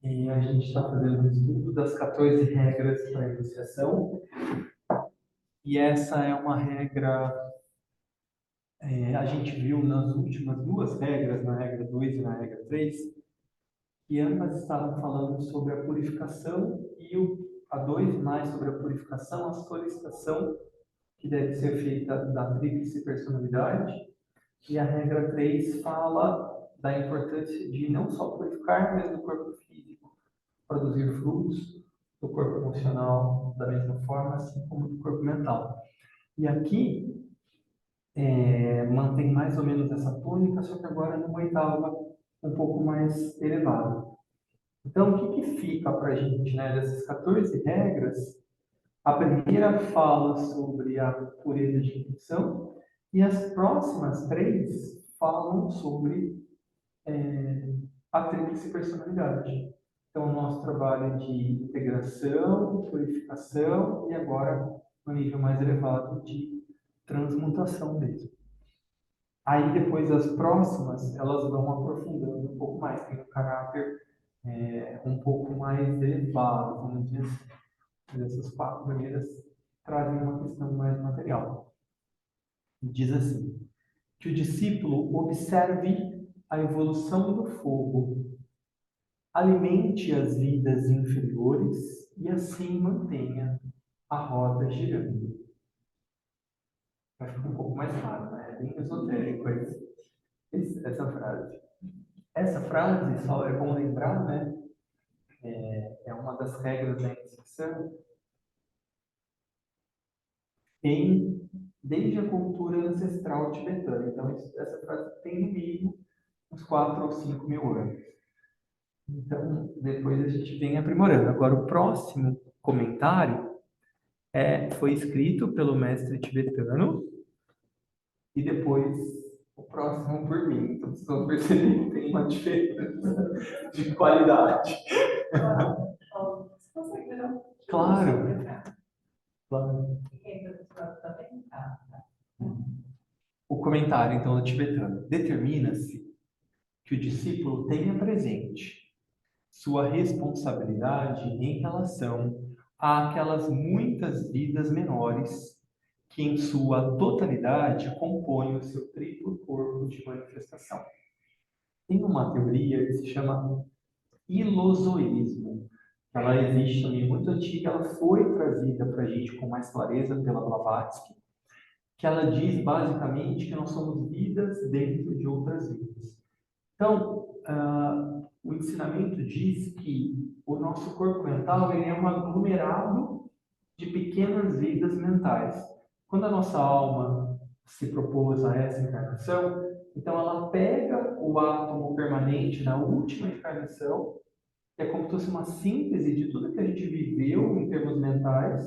E a gente está fazendo um estudo das 14 regras para a iniciação. E essa é uma regra, a gente viu nas últimas duas regras, na regra 2 e na regra 3, que ambas estavam falando sobre a purificação e a 2 mais sobre a purificação, a solicitação, que deve ser feita da tríplice personalidade. E a regra 3 fala da importância de não só purificar, mas do corpo físico, produzir frutos, do corpo emocional da mesma forma, assim como do corpo mental. E aqui mantém mais ou menos essa tônica, só que agora numa oitava um pouco mais elevada. Então, o que fica para a gente, né, dessas 14 regras? A primeira fala sobre a pureza de intenção e as próximas três falam sobre a tríplice personalidade. Então, o nosso trabalho de integração, purificação e agora, no nível mais elevado, de transmutação mesmo. Aí, depois, as próximas, elas vão aprofundando um pouco mais, tem um caráter um pouco mais elevado, vamos dizer assim. Mas essas quatro primeiras trazem uma questão mais material. Diz assim, que o discípulo observe a evolução do fogo, alimente as vidas inferiores e assim mantenha a roda girando. Vai ficar um pouco mais claro, né? É bem esotérico essa frase. Essa frase, só é bom lembrar, né? É uma das regras da iniciação desde a cultura ancestral tibetana. Então, essa frase tem no mínimo uns 4 ou 5 mil anos. Então, depois a gente vem aprimorando. Agora, o próximo comentário foi escrito pelo mestre tibetano e depois o próximo por mim. Então, vocês vão perceber que tem uma diferença de qualidade. Claro, claro. O comentário, então, do tibetano. Determina-se que o discípulo tenha presente sua responsabilidade em relação àquelas muitas vidas menores que, em sua totalidade, compõem o seu triplo corpo de manifestação. Tem uma teoria que se chama ilozoísmo. Ela existe também muito antiga, ela foi trazida para a gente com mais clareza pela Blavatsky, que ela diz basicamente que nós somos vidas dentro de outras vidas. Então, o ensinamento diz que o nosso corpo mental ele é um aglomerado de pequenas vidas mentais. Quando a nossa alma se propôs a essa encarnação, então ela pega o átomo permanente na última encarnação, que é como se fosse uma síntese de tudo que a gente viveu em termos mentais.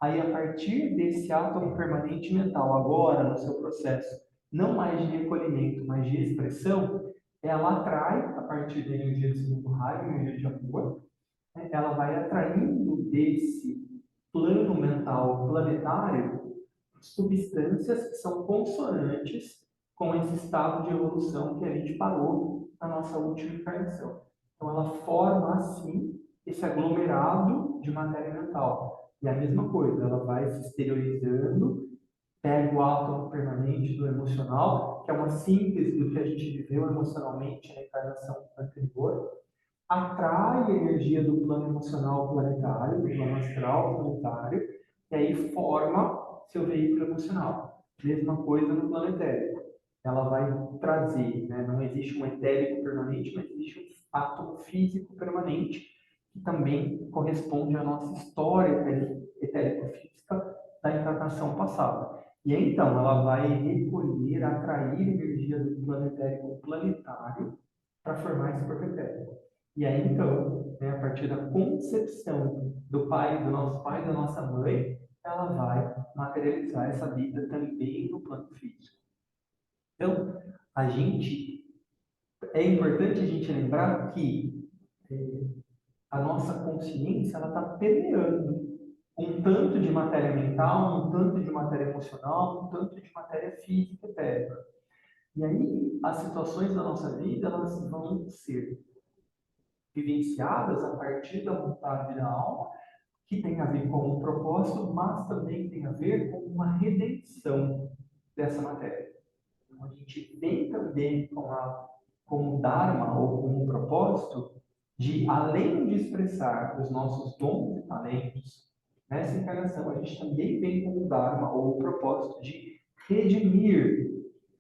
Aí, a partir desse átomo permanente mental, agora no seu processo, não mais de recolhimento, mas de expressão, ela atrai, a partir da energia do segundo raio, energia de amor, né, ela vai atraindo desse plano mental planetário substâncias que são consonantes com esse estado de evolução que a gente parou na nossa última encarnação. Então, ela forma, assim, esse aglomerado de matéria mental. E a mesma coisa, ela vai se exteriorizando, pega o átomo permanente do emocional, que é uma síntese do que a gente viveu emocionalmente na encarnação anterior, atrai a energia do plano emocional planetário, do plano astral planetário, e aí forma seu veículo emocional. Mesma coisa no plano etérico. Ela vai trazer, né? Não existe um etérico permanente, mas existe um átomo físico permanente, que também corresponde à nossa história etérico-física da encarnação passada. E aí, então, ela vai recolher, atrair energia do plano etérico planetário para formar esse corpo etérico. E aí, então, né, a partir da concepção do pai, do nosso pai, da nossa mãe, ela vai materializar essa vida também no plano físico. Então, é importante a gente lembrar que a nossa consciência ela está permeando um tanto de matéria mental, um tanto de matéria emocional, um tanto de matéria física etérica. E aí, as situações da nossa vida, elas vão ser vivenciadas a partir da vontade da alma, que tem a ver com um propósito, mas também tem a ver com uma redenção dessa matéria. Então, a gente vem também com o Dharma ou com o propósito de, além de expressar os nossos dons e talentos, nessa encarnação a gente também vem com o Dharma ou o propósito de redimir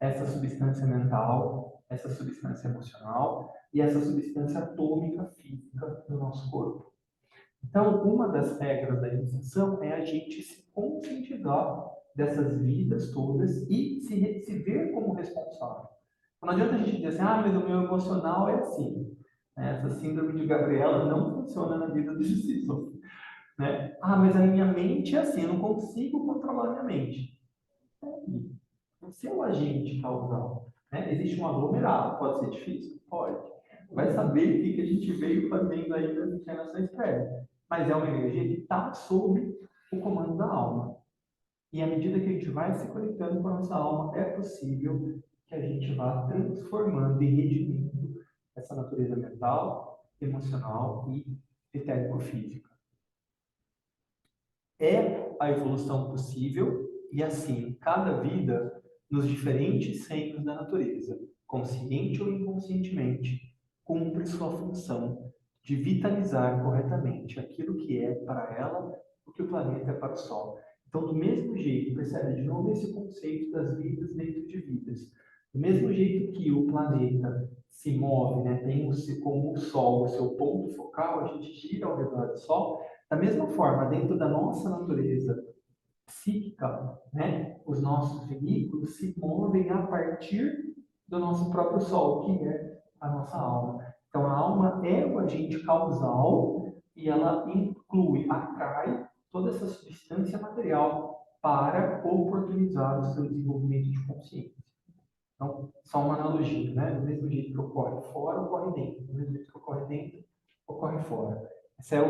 essa substância mental, essa substância emocional e essa substância atômica física do nosso corpo. Então, uma das regras da iniciação é a gente se conscientizar dessas vidas todas e se ver como responsável. Não adianta a gente dizer assim, mas o meu emocional é assim. Essa síndrome de Gabriela não funciona na vida dos discípulos. Né? Mas a minha mente é assim, eu não consigo controlar a minha mente. Você é o agente causal. Né? Existe um aglomerado, pode ser difícil? Pode. Vai saber o que a gente veio fazendo aí nas encarnações prévias. Mas é uma energia que está sob o comando da alma. E à medida que a gente vai se conectando com a nossa alma, é possível que a gente vá transformando e redimindo essa natureza mental, emocional e etérico-física. É a evolução possível e assim, cada vida, nos diferentes reinos da natureza, consciente ou inconscientemente, cumpre sua função de vitalizar corretamente aquilo que é para ela o que o planeta é para o Sol. Então, do mesmo jeito, percebe de novo esse conceito das vidas dentro de vidas. Do mesmo jeito que o planeta se move, né, tem como o Sol o seu ponto focal, a gente gira ao redor do Sol. Da mesma forma, dentro da nossa natureza psíquica, né, os nossos veículos se movem a partir do nosso próprio Sol, que é a nossa alma. Então, a alma é o agente causal e ela inclui, atrai toda essa substância material para oportunizar o seu desenvolvimento de consciência. Então, só uma analogia, né? Do mesmo jeito que ocorre fora, ocorre dentro. Do mesmo jeito que ocorre dentro, ocorre fora. Esse é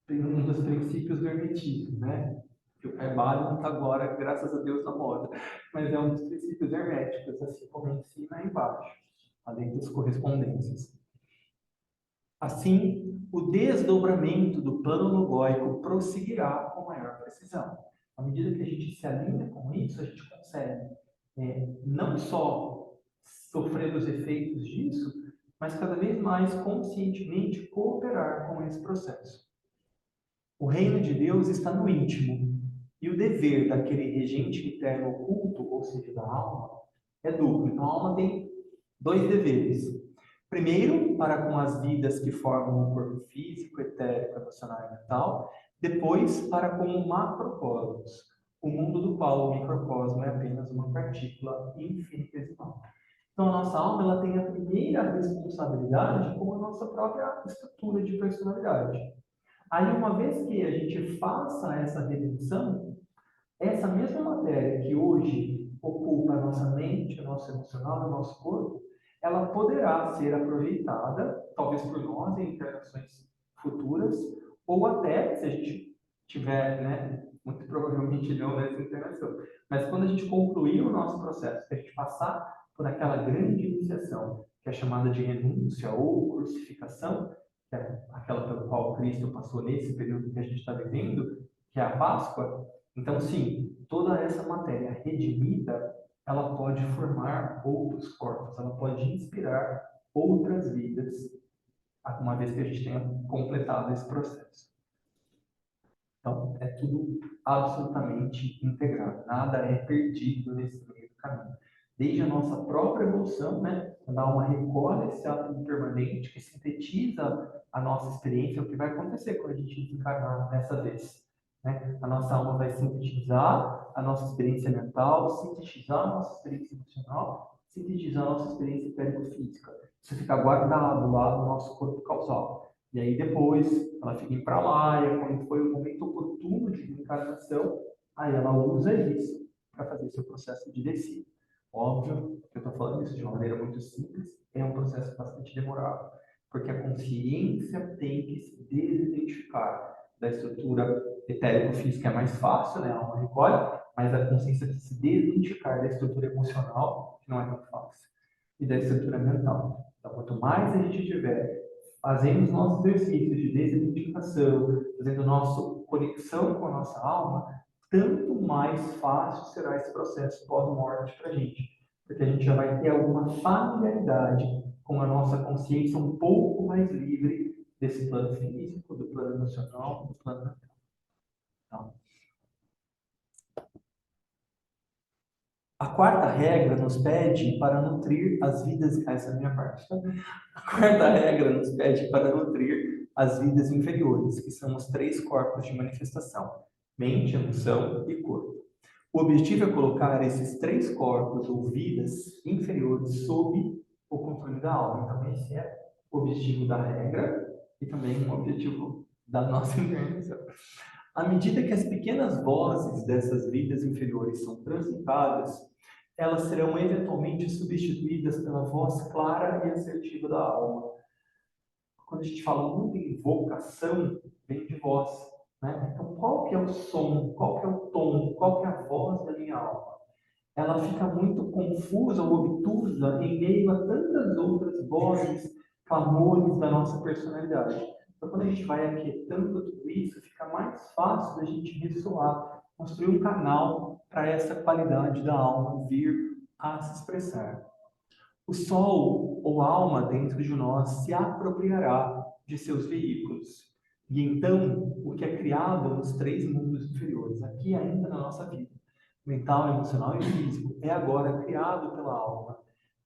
um dos princípios do hermetismo, né? Que o Caibalion não está agora, graças a Deus, na moda, mas é um dos princípios herméticos, assim como em cima e embaixo, além das correspondências. Assim, o desdobramento do plano logóico prosseguirá com maior precisão. À medida que a gente se alinha com isso, a gente consegue não só sofrer os efeitos disso, mas cada vez mais conscientemente cooperar com esse processo. O reino de Deus está no íntimo, e o dever daquele regente interno oculto, ou seja, da alma, é duplo. Então a alma tem dois deveres. Primeiro, para com as vidas que formam o corpo físico, etérico, emocional e mental. Depois, para com o macrocosmos, o mundo do qual o microcosmo é apenas uma partícula infinitesimal. Então, a nossa alma ela tem a primeira responsabilidade com a nossa própria estrutura de personalidade. Aí, uma vez que a gente faça essa redenção, essa mesma matéria que hoje ocupa a nossa mente, o nosso emocional, o nosso corpo, ela poderá ser aproveitada, talvez por nós, em encarnações futuras, ou até, se a gente tiver, né, muito provavelmente não nessa encarnação, mas quando a gente concluir o nosso processo, que a gente passar por aquela grande iniciação, que é chamada de renúncia ou crucificação, que é aquela pelo qual Cristo passou nesse período que a gente está vivendo, que é a Páscoa. Então, sim, toda essa matéria redimida, ela pode formar outros corpos, ela pode inspirar outras vidas, uma vez que a gente tenha completado esse processo. Então, é tudo absolutamente integrado, nada é perdido nesse meio do caminho. Desde a nossa própria evolução, né, quando a alma recolhe esse átomo permanente que sintetiza a nossa experiência, é o que vai acontecer quando a gente desencarnar dessa vez. Né? A nossa alma vai sintetizar a nossa experiência mental, sintetizar a nossa experiência emocional, sintetizar a nossa experiência etérico-física. Isso fica guardado lá no nosso corpo causal. E aí depois ela fica em pralaia, quando foi o momento oportuno de encarnação, aí ela usa isso para fazer seu processo de descida. Óbvio que eu estou falando isso de uma maneira muito simples, é um processo bastante demorado, porque a consciência tem que se desidentificar da estrutura etérico-física, é mais fácil, né? A alma recolhe, mas a consciência tem que se desidentificar da estrutura emocional, que não é tão fácil, e da estrutura mental. Então, quanto mais a gente tiver fazendo os nossos exercícios de desidentificação, fazendo nossa conexão com a nossa alma, tanto mais fácil será esse processo pós-morte para a gente, porque a gente já vai ter alguma familiaridade com a nossa consciência um pouco mais livre desse plano físico, do plano emocional, do plano mental. Tá? A quarta regra nos pede para nutrir as vidas. Essa é a minha parte. Tá? A quarta regra nos pede para nutrir as vidas inferiores, que são os três corpos de manifestação: mente, emoção e corpo. O objetivo é colocar esses três corpos ou vidas inferiores sob o controle da alma. Então, esse é o objetivo da regra e também o objetivo da nossa intervenção. À medida que as pequenas vozes dessas vidas inferiores são transmutadas, elas serão eventualmente substituídas pela voz clara e assertiva da alma. Quando a gente fala muito em vocação, vem de voz. Né? Então, qual que é o som, qual que é o tom, qual que é a voz da minha alma? Ela fica muito confusa ou obtusa em meio a tantas outras vozes, clamores da nossa personalidade. Então, quando a gente vai aquietando tudo isso, fica mais fácil da gente ressoar, construir um canal para essa qualidade da alma vir a se expressar. O sol ou alma dentro de nós se apropriará de seus veículos. E então, o que é criado nos três mundos inferiores, aqui ainda na nossa vida, mental, emocional e físico, é agora criado pela alma,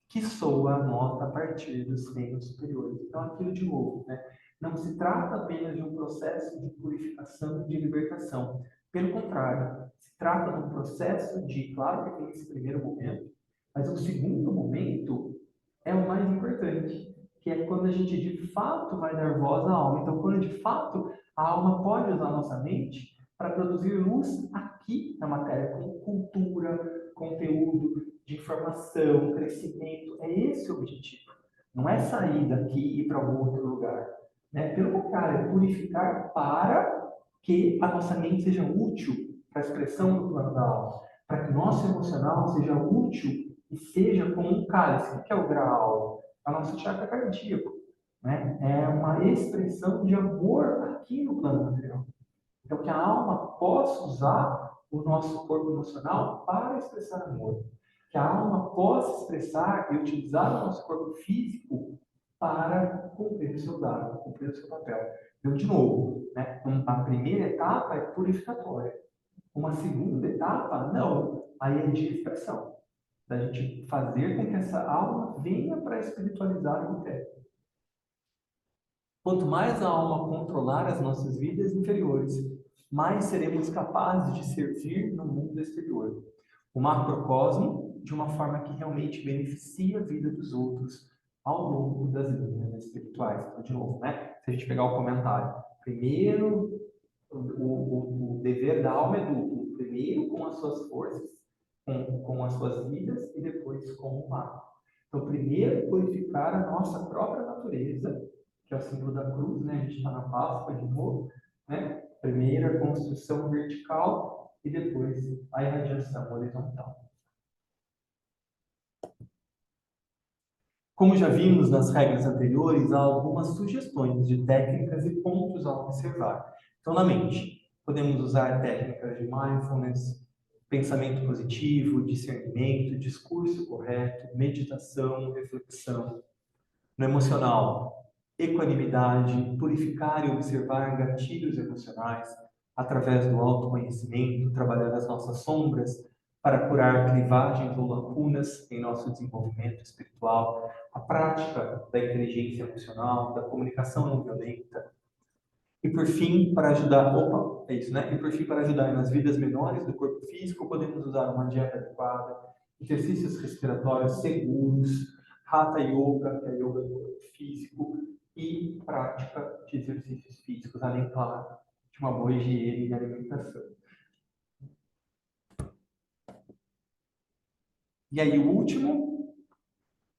que soa a nota a partir dos reinos superiores. Então, aquilo de novo, né? Não se trata apenas de um processo de purificação e de libertação. Pelo contrário, se trata de um processo de, claro que tem esse primeiro momento, mas o segundo momento é o mais importante, que é quando a gente de fato vai dar voz à alma. Então, quando de fato a alma pode usar a nossa mente para produzir luz aqui na matéria, com cultura, conteúdo, de informação, crescimento. É esse o objetivo. Não é sair daqui e ir para outro lugar. Né? Pelo contrário, é purificar para que a nossa mente seja útil para a expressão do plano da alma, para que o nosso emocional seja útil e seja como um cálice. O que é o graal? A nossa chakra cardíaco. Né? É uma expressão de amor aqui no plano material. Então, que a alma possa usar o nosso corpo emocional para expressar amor. Que a alma possa expressar e utilizar o nosso corpo físico para cumprir o seu dado, cumprir o seu papel. Então, de novo, né? A primeira etapa é purificatória. Uma segunda etapa, não. Aí é de expressão. Da gente fazer com que essa alma venha para espiritualizar o teto. Quanto mais a alma controlar as nossas vidas inferiores, mais seremos capazes de servir no mundo exterior. O macrocosmo, de uma forma que realmente beneficia a vida dos outros ao longo das linhas espirituais. Então, de novo, né? Se a gente pegar o comentário, primeiro, o dever da alma é duplo. Primeiro com as suas forças, com as suas vidas, e depois com o macro. Então, primeiro, purificar a nossa própria natureza, que é o símbolo da cruz, né? A gente está na Páscoa de novo, né? Primeiro a construção vertical e depois a irradiação horizontal. Como já vimos nas regras anteriores, há algumas sugestões de técnicas e pontos a observar. Então, na mente, podemos usar técnicas de mindfulness, pensamento positivo, discernimento, discurso correto, meditação, reflexão. No emocional, equanimidade, purificar e observar gatilhos emocionais através do autoconhecimento, trabalhar as nossas sombras para curar clivagens ou lacunas em nosso desenvolvimento espiritual, a prática da inteligência emocional, da comunicação não violenta. E por fim, para ajudar, é isso, né? E por fim, para ajudar nas vidas menores do corpo físico, podemos usar uma dieta adequada, exercícios respiratórios seguros, Hatha Yoga, que é yoga do corpo físico, e prática de exercícios físicos, além, claro, de uma boa higiene e alimentação. E aí, o último,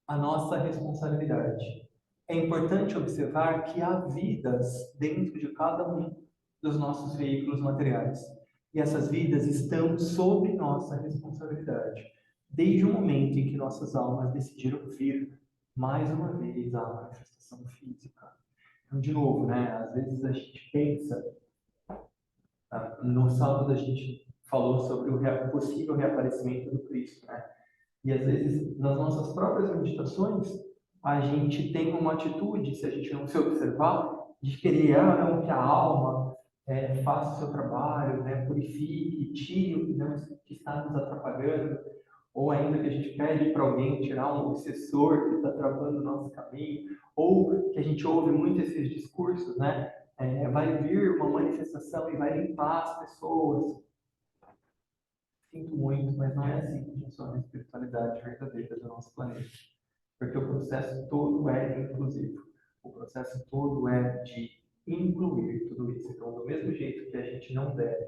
a nossa responsabilidade. É importante observar que há vidas dentro de cada um dos nossos veículos materiais. E essas vidas estão sob nossa responsabilidade, desde o momento em que nossas almas decidiram vir mais uma vez à manifestação física. Então, de novo, né? Às vezes a gente pensa, no sábado a gente falou sobre o possível reaparecimento do Cristo, né? E às vezes, nas nossas próprias meditações, a gente tem uma atitude, se a gente não se observar, de querer não, que a alma faça o seu trabalho, né, purifique, tire o que, não, que está nos atrapalhando, ou ainda que a gente pede para alguém tirar um obsessor que está travando o nosso caminho, ou que a gente ouve muito esses discursos, né? Vai vir uma manifestação e vai limpar as pessoas. Sinto muito, mas não é assim que funciona a espiritualidade verdadeira do nosso planeta. Porque o processo todo é inclusivo. O processo todo é de incluir tudo isso. Então, do mesmo jeito que a gente não deve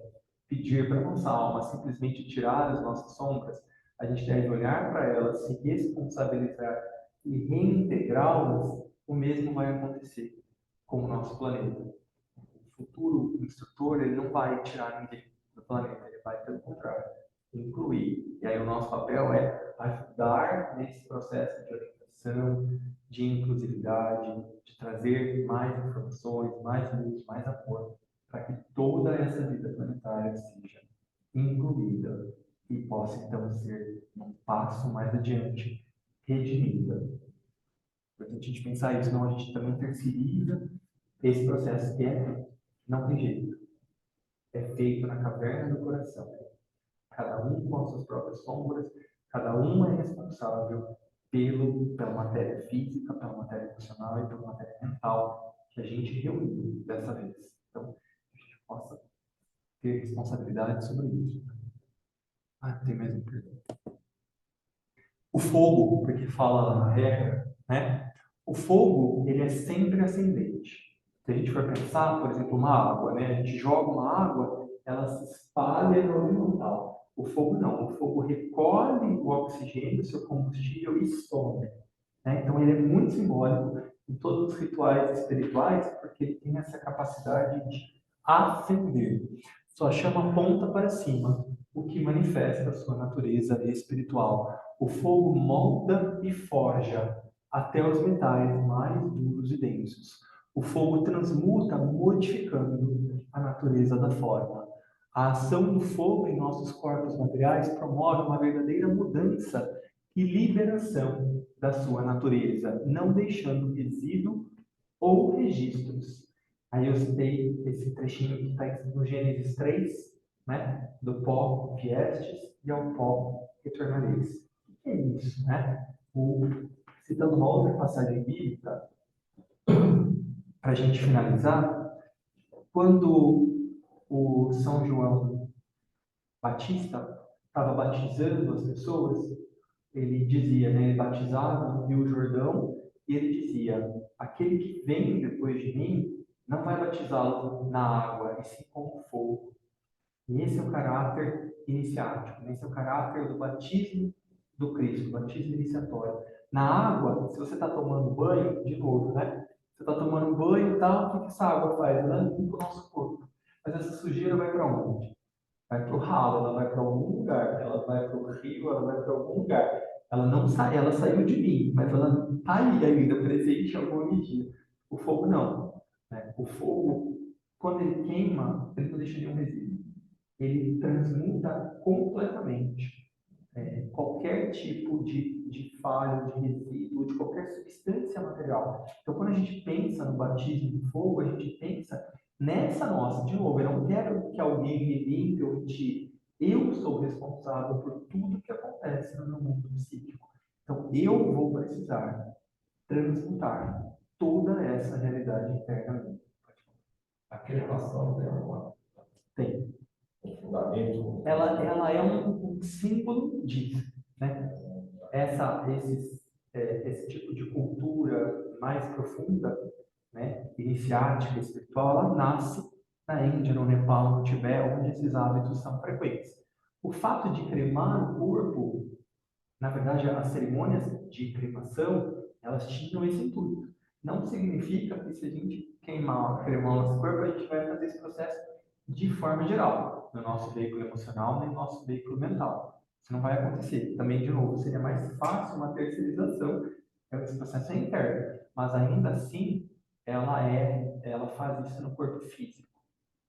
pedir para a nossa alma simplesmente tirar as nossas sombras, a gente deve olhar para elas, se responsabilizar e reintegrá-las, o mesmo vai acontecer com o nosso planeta. O futuro instrutor, ele não vai tirar ninguém do planeta, ele vai, pelo contrário, incluir. E aí o nosso papel é ajudar nesse processo de orientação, de inclusividade, de trazer mais informações, mais luz, mais amor, para que toda essa vida planetária seja incluída e possa então ser um passo mais adiante redimida. Importante a gente pensar isso, senão a gente também terceiriza esse processo que não tem jeito. É feito na caverna do coração. Cada um com as suas próprias sombras, cada um é responsável pela matéria física, pela matéria emocional e pela matéria mental que a gente reuniu dessa vez. Então, a gente possa ter responsabilidade sobre isso. Tem mais um pergunta. O fogo, porque fala lá na regra, né? O fogo, ele é sempre ascendente. Se a gente for pensar, por exemplo, uma água, né? A gente joga uma água, ela se espalha no horizontal. O fogo não. O fogo recolhe o oxigênio, o seu combustível e some. Né? Então, ele é muito simbólico em todos os rituais espirituais, porque ele tem essa capacidade de ascender. Sua chama aponta para cima, o que manifesta a sua natureza espiritual. O fogo molda e forja até os metais mais duros e densos. O fogo transmuta, modificando a natureza da forma. A ação do fogo em nossos corpos materiais promove uma verdadeira mudança e liberação da sua natureza, não deixando resíduo ou registros. Aí eu citei esse trechinho que está no Gênesis 3, né? Do pó viestes e ao pó retornareis. O que é isso, né? Citando uma outra passagem bíblica, para a gente finalizar, quando o São João Batista estava batizando as pessoas, ele dizia, né, ele batizava no Rio Jordão, e ele dizia: aquele que vem depois de mim não vai batizá-lo na água, e sim com fogo. E esse é o caráter iniciático, né? Esse é o caráter do batismo do Cristo, do batismo iniciatório. Na água, se você está tomando banho, de novo, né? Você está tomando banho e tal, o que essa água faz? Ela limpa o nosso corpo. Mas essa sujeira vai para onde? Vai para o ralo, ela vai para algum lugar, ela vai para o rio, ela vai para algum lugar. Ela não sai, ela saiu de mim, mas ela está aí ainda, presente em alguma medida. O fogo não. Né? O fogo, quando ele queima, ele não deixa nenhum resíduo. Ele transmuta completamente qualquer tipo de falha, de resíduo, de qualquer substância material. Então, quando a gente pensa no batismo do fogo, a gente pensa nessa nossa, de novo, eu não quero que alguém me limpe ou me tire. Eu sou responsável por tudo que acontece no meu mundo psíquico. Então, eu vou precisar transmutar toda essa realidade interna. A cremação tem uma Tem. um fundamento. Ela é um símbolo disso, né? Esse tipo de cultura mais profunda, né, iniciática, espiritual, ela nasce na Índia, no Nepal, no Tibete, onde esses hábitos são frequentes. O fato de cremar o corpo, na verdade, as cerimônias de cremação, elas tinham esse intuito. Não significa que se a gente cremar o nosso corpo, a gente vai fazer esse processo de forma geral, no nosso veículo emocional, nem no nosso veículo mental. Isso não vai acontecer. Também, de novo, seria mais fácil uma terceirização, então esse processo é interno. Mas ainda assim, ela faz isso no corpo físico.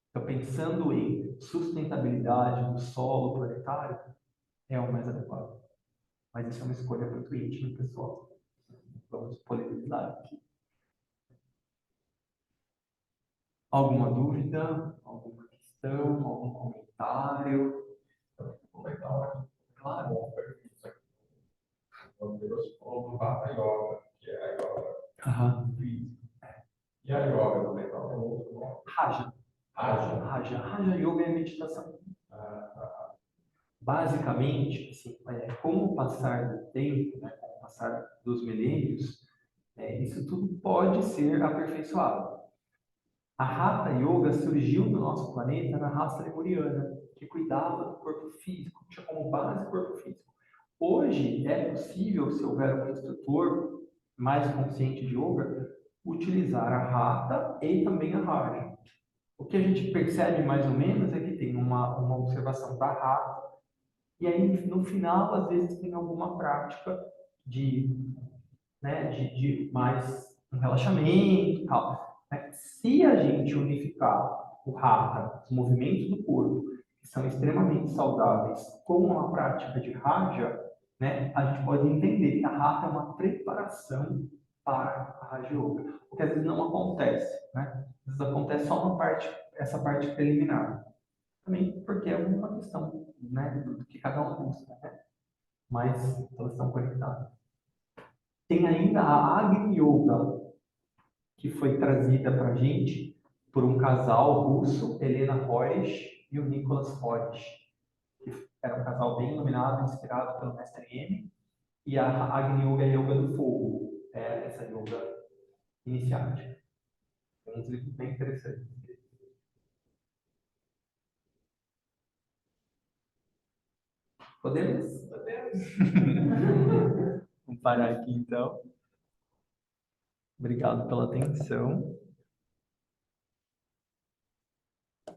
Então, pensando em sustentabilidade do solo planetário, é o mais adequado. Mas isso é uma escolha muito íntima, pessoal. Vamos polemizar aqui. Alguma dúvida? Alguma questão? Algum comentário? Comentar Claro. bom, isso aqui. Você falou do Hatha Yoga, que é a yoga Aham. física. E a yoga do mental tem outro nome. Raja. Raja. Raja Yoga é meditação. Basicamente, assim, com o passar do tempo, né, com o passar dos milênios, isso tudo pode ser aperfeiçoado. A Hatha Yoga surgiu no nosso planeta na raça lemuriana, que cuidava do corpo físico, tinha como base o corpo físico. Hoje é possível, se houver um instrutor mais consciente de yoga, utilizar a Hatha e também a Raja. O que a gente percebe mais ou menos é que tem uma observação da Hatha, e aí no final, às vezes, tem alguma prática de, né, de mais um relaxamento e tal. Né? Se a gente unificar o Hatha, os movimentos do corpo, que são extremamente saudáveis, com a prática de Raja, né, a gente pode entender que a Hatha é uma preparação para a Raja Yoga, o que às vezes não acontece, né? Às vezes acontece só uma parte, essa parte preliminar. Também porque é uma questão, né, do que cada um busca, né? Mas elas estão conectadas. Tem ainda a Agni Yoga, que foi trazida para a gente por um casal russo, Helena Horish e o Nicholas Horish, que era um casal bem iluminado, inspirado pelo Mestre M. E a Agni Yoga é a Yoga do Fogo, é essa yoga iniciática. Tem uns livros bem interessantes. Podemos? Podemos. Vamos parar aqui então. Obrigado pela atenção.